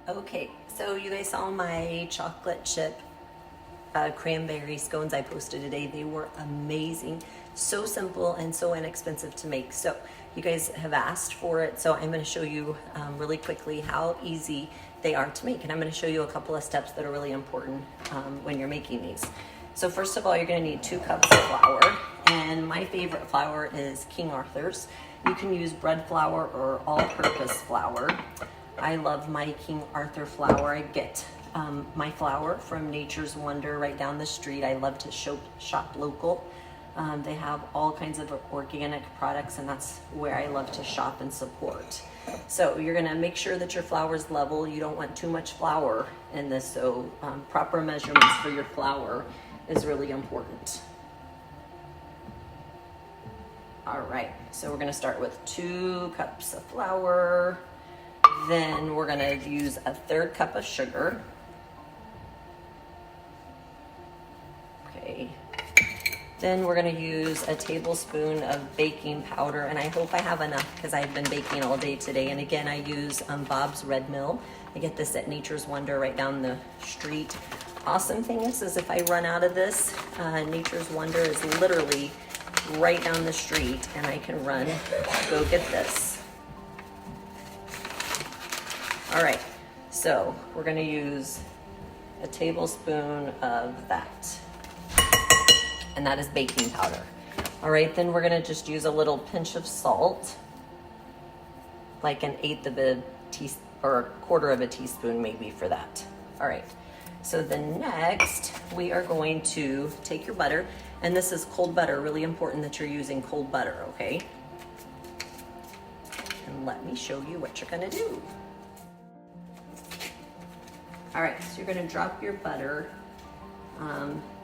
Okay, so you guys saw my chocolate chip cranberry scones I posted today. They were amazing, so simple and so inexpensive to make. So you guys have asked for it, so I'm going to show you really quickly how easy they are to make, and I'm going to show you a couple of steps that are really important when you're making these. So first of all, you're going to need 2 cups of flour, and my favorite flour is King Arthur's. You can use bread flour or all-purpose flour. I love my King Arthur flour. I get my flour from Nature's Wonder right down the street. I love to shop local. They have all kinds of organic products, and that's where I love to shop and support. So you're gonna make sure that your flour is level. You don't want too much flour in this, so proper measurements for your flour is really important. All right, so we're gonna start with 2 cups of flour. Then we're gonna use a 1/3 cup of sugar. Okay. Then we're gonna use a tablespoon of baking powder, and I hope I have enough because I've been baking all day today. And again, I use Bob's Red Mill. I get this at Nature's Wonder right down the street. Awesome thing is if I run out of this, Nature's Wonder is literally right down the street, and I can run, go get this. All right, so we're gonna use a tablespoon of that, and that is baking powder. All right, then we're gonna just use a little pinch of salt, like 1/8 of a teaspoon or 1/4 of a teaspoon maybe for that. All right, so then next we are going to take your butter, and this is cold butter, really important that you're using cold butter, okay? And let me show you what you're gonna do. All right, so you're gonna drop your butter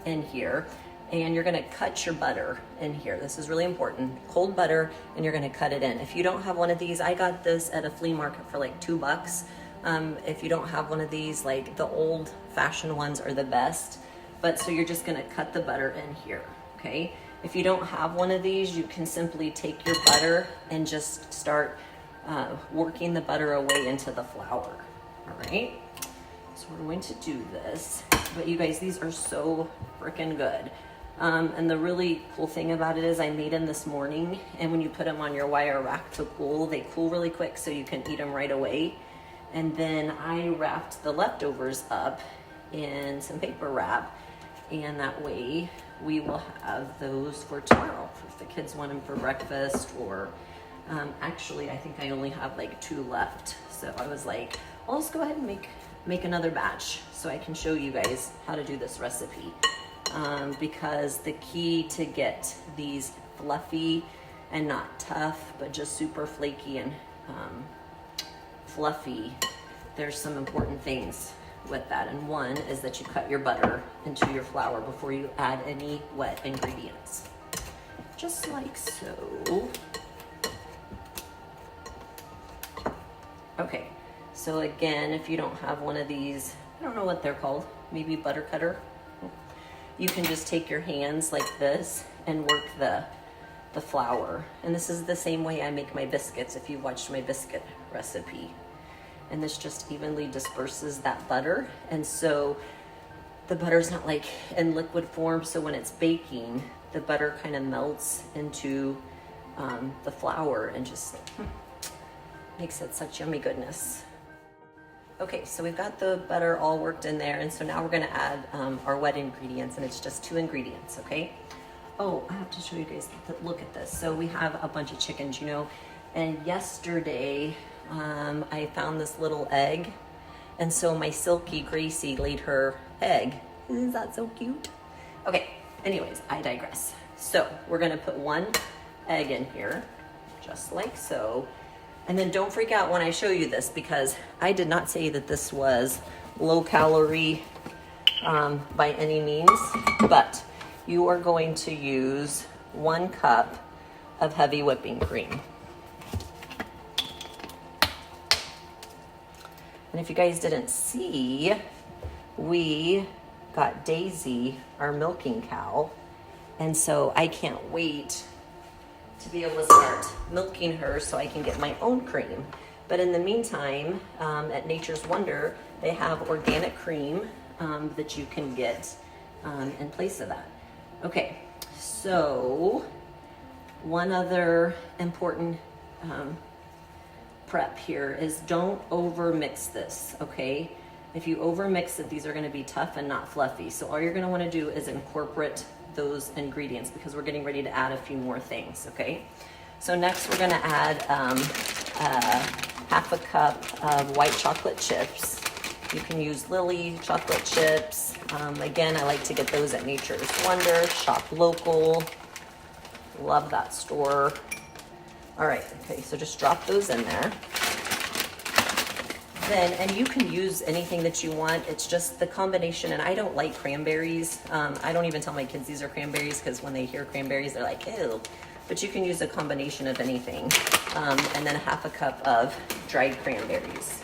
in here, and you're gonna cut your butter in here. This is really important, cold butter, and you're gonna cut it in. If you don't have one of these, I got this at a flea market for like $2. If you don't have one of these, like the old fashioned ones are the best, but so you're just gonna cut the butter in here, okay? If you don't have one of these, you can simply take your butter and just start working the butter away into the flour, all right? So we're going to do this, but you guys, these are so freaking good. And the really cool thing about it is I made them this morning, and when you put them on your wire rack to cool, they cool really quick so you can eat them right away. And then I wrapped the leftovers up in some paper wrap, and that way we will have those for tomorrow if the kids want them for breakfast, or actually I think I only have like 2 left. So I was like, well, let's go ahead and make another batch so I can show you guys how to do this recipe. Because the key to get these fluffy and not tough, but just super flaky and fluffy, there's some important things with that. And one is that you cut your butter into your flour before you add any wet ingredients. Just like so. Okay. So again, if you don't have one of these, I don't know what they're called, maybe butter cutter, you can just take your hands like this and work the flour. And this is the same way I make my biscuits if you've watched my biscuit recipe. And this just evenly disperses that butter. And so the butter's not like in liquid form, so when it's baking, the butter kind of melts into the flour and just makes it such yummy goodness. Okay, so we've got the butter all worked in there, and so now we're gonna add our wet ingredients, and it's just 2 ingredients, okay? Oh, I have to show you guys, look at this. So we have a bunch of chickens, you know, and yesterday I found this little egg, and so my Silky Gracie laid her egg. Isn't that so cute? Okay, anyways, I digress. So we're gonna put 1 egg in here, just like so. And then don't freak out when I show you this, because I did not say that this was low calorie by any means, but you are going to use 1 cup of heavy whipping cream. And if you guys didn't see, we got Daisy, our milking cow, and so I can't wait to be able to start milking her so I can get my own cream. But in the meantime, at Nature's Wonder, they have organic cream that you can get in place of that. Okay, so one other important prep here is don't over mix this, okay? If you over mix it, these are gonna be tough and not fluffy. So all you're gonna wanna do is incorporate those ingredients because we're getting ready to add a few more things, okay? So next we're gonna add half a cup of white chocolate chips. You can use Lily chocolate chips. Again, I like to get those at Nature's Wonder, shop local. Love that store. All right, okay, so just drop those in there. Then, and you can use anything that you want. It's just the combination, and I don't like cranberries. I don't even tell my kids these are cranberries because when they hear cranberries, they're like, ew. But you can use a combination of anything. And then half a cup of dried cranberries.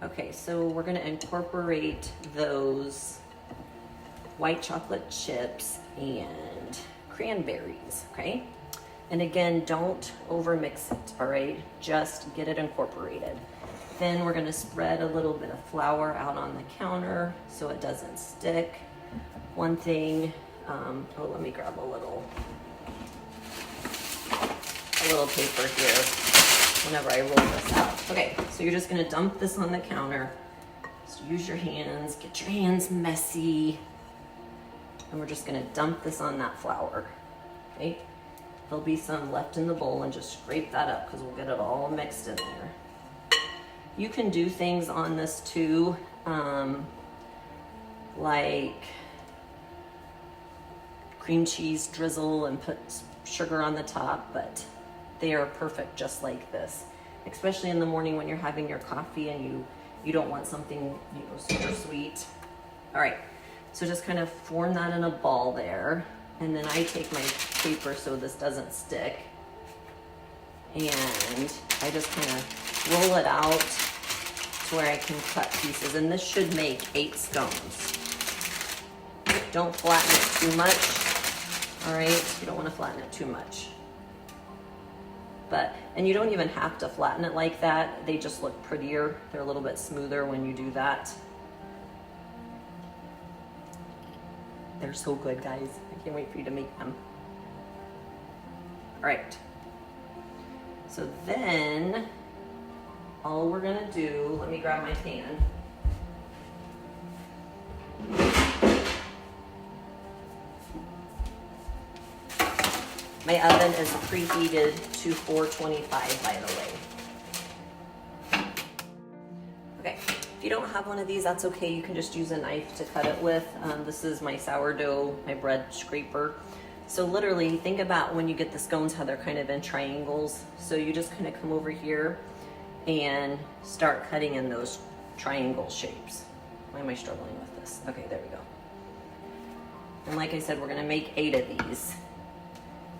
Okay, so we're gonna incorporate those white chocolate chips and cranberries, okay? And again, don't over mix it, all right? Just get it incorporated. Then we're gonna spread a little bit of flour out on the counter so it doesn't stick. One thing, let me grab a little paper here whenever I roll this out. Okay, so you're just gonna dump this on the counter. Just use your hands, get your hands messy. And we're just gonna dump this on that flour, okay? There'll be some left in the bowl and just scrape that up because we'll get it all mixed in there. You can do things on this too, like cream cheese drizzle and put sugar on the top, but they are perfect just like this, especially in the morning when you're having your coffee and you don't want something super sweet. All right, so just kind of form that in a ball there. And then I take my paper so this doesn't stick. And I just kind of roll it out to where I can cut pieces. And this should make 8 scones. Don't flatten it too much. All right, you don't want to flatten it too much. And you don't even have to flatten it like that. They just look prettier. They're a little bit smoother when you do that. They're so good, guys. I can't wait for you to make them. All right. So then, all we're gonna do, let me grab my pan. My oven is preheated to 425, by the way. Okay. If you don't have one of these, that's okay. You can just use a knife to cut it with. This is my sourdough, my bread scraper. So literally, think about when you get the scones, how they're kind of in triangles. So you just kind of come over here and start cutting in those triangle shapes. Why am I struggling with this? Okay, there we go. And like I said, we're gonna make 8 of these.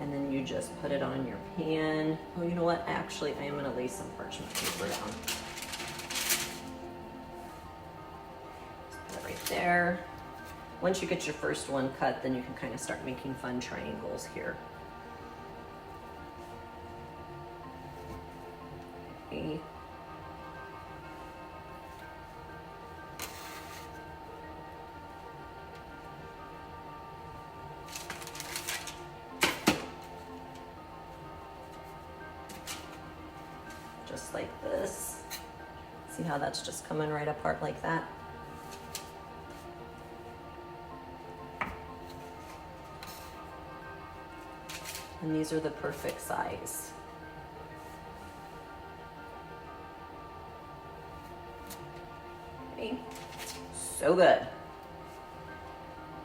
And then you just put it on your pan. Oh, you know what? Actually, I am gonna lay some parchment paper down. Right there. Once you get your first one cut, then you can kind of start making fun triangles here. Okay. Just like this. See how that's just coming right apart like that? And these are the perfect size. Okay, so good.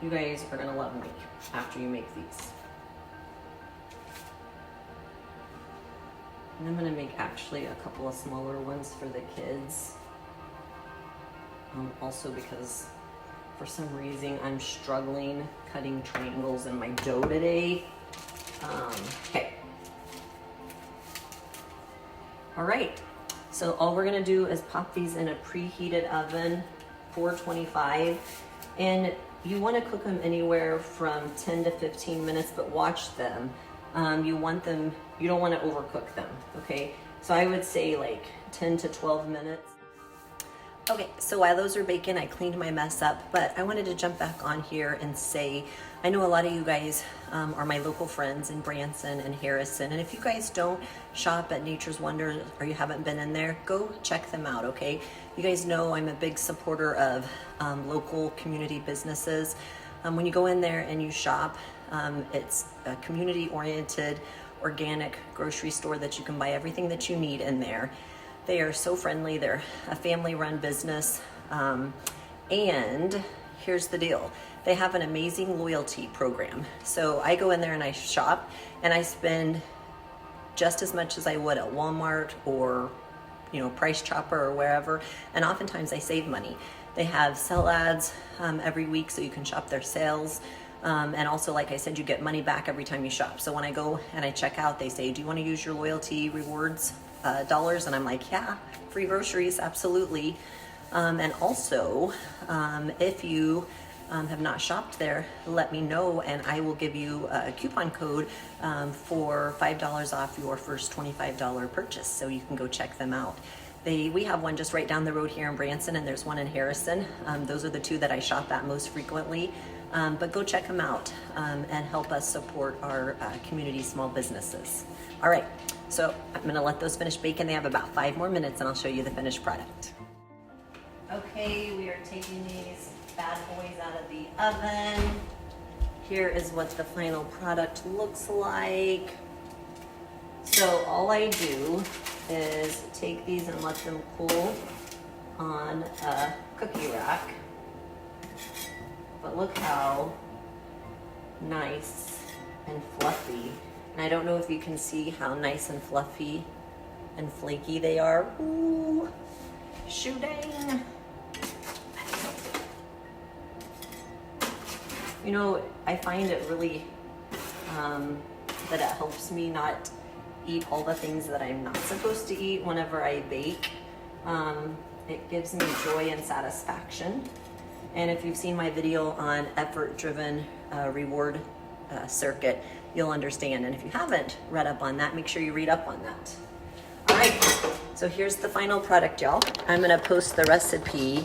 You guys are gonna love me after you make these. And I'm gonna make actually a couple of smaller ones for the kids. Also because for some reason I'm struggling cutting triangles in my dough today. Okay. All right. So all we're gonna do is pop these in a preheated oven, 425, and you want to cook them anywhere from 10 to 15 minutes, but watch them. You don't want to overcook them, okay? So I would say like 10 to 12 minutes. Okay, so while those are baking, I cleaned my mess up, but I wanted to jump back on here and say, I know a lot of you guys are my local friends in Branson and Harrison, and if you guys don't shop at Nature's Wonders or you haven't been in there, go check them out, okay? You guys know I'm a big supporter of local community businesses. When you go in there and you shop, it's a community-oriented, organic grocery store that you can buy everything that you need in there. They are so friendly. They're a family-run business. And here's the deal. They have an amazing loyalty program. So I go in there and I shop and I spend just as much as I would at Walmart or, you know, Price Chopper or wherever. And oftentimes I save money. They have sell ads every week so you can shop their sales. And also, like I said, you get money back every time you shop. So when I go and I check out, they say, do you want to use your loyalty rewards dollars? And I'm like, yeah, free groceries, absolutely. And also, if you have not shopped there, let me know and I will give you a coupon code for $5 off your first $25 purchase. So you can go check them out. We have one just right down the road here in Branson, and there's one in Harrison. Those are the two that I shop at most frequently. But go check them out and help us support our community small businesses. All right, so I'm gonna let those finish baking. They have about 5 more minutes and I'll show you the finished product. Okay, we are taking these bad boys out of the oven. Here is what the final product looks like. So all I do is take these and let them cool on a cookie rack. But look how nice and fluffy. And I don't know if you can see how nice and fluffy and flaky they are. Ooh, shooting. You know, I find it really, that it helps me not eat all the things that I'm not supposed to eat whenever I bake. It gives me joy and satisfaction. And if you've seen my video on effort-driven reward circuit, you'll understand. And if you haven't read up on that, make sure you read up on that. All right, so here's the final product, y'all. I'm gonna post the recipe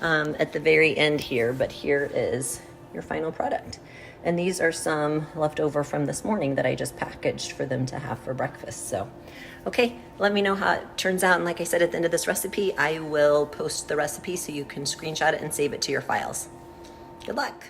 at the very end here, but here is your final product. And these are some leftover from this morning that I just packaged for them to have for breakfast. So, okay, let me know how it turns out. And like I said, at the end of this recipe, I will post the recipe so you can screenshot it and save it to your files. Good luck.